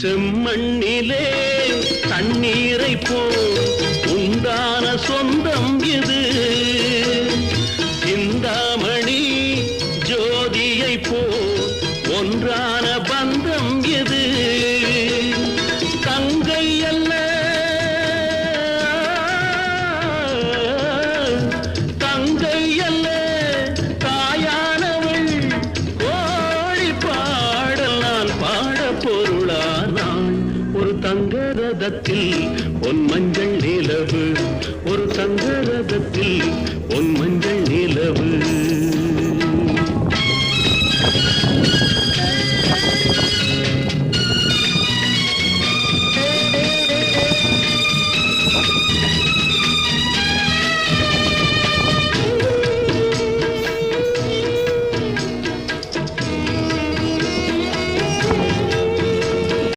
செம்மண்ணிலே தண்ணீரை போல் உண்டான சொந்தம் இது. சிந்தாமணி ஜோதியை போல் ஒன்றான பந்தம் இது. தங்கை அல்ல தங்கை அல்ல தாயானவள். கோழி பாடல் நான் பாட பொருளானாள். ஒரு தங்க ரதத்தில் பொன் மஞ்சள் நிலவு. ஒரு தங்க ரதத்தில் பொன் மஞ்சள் நிலவு.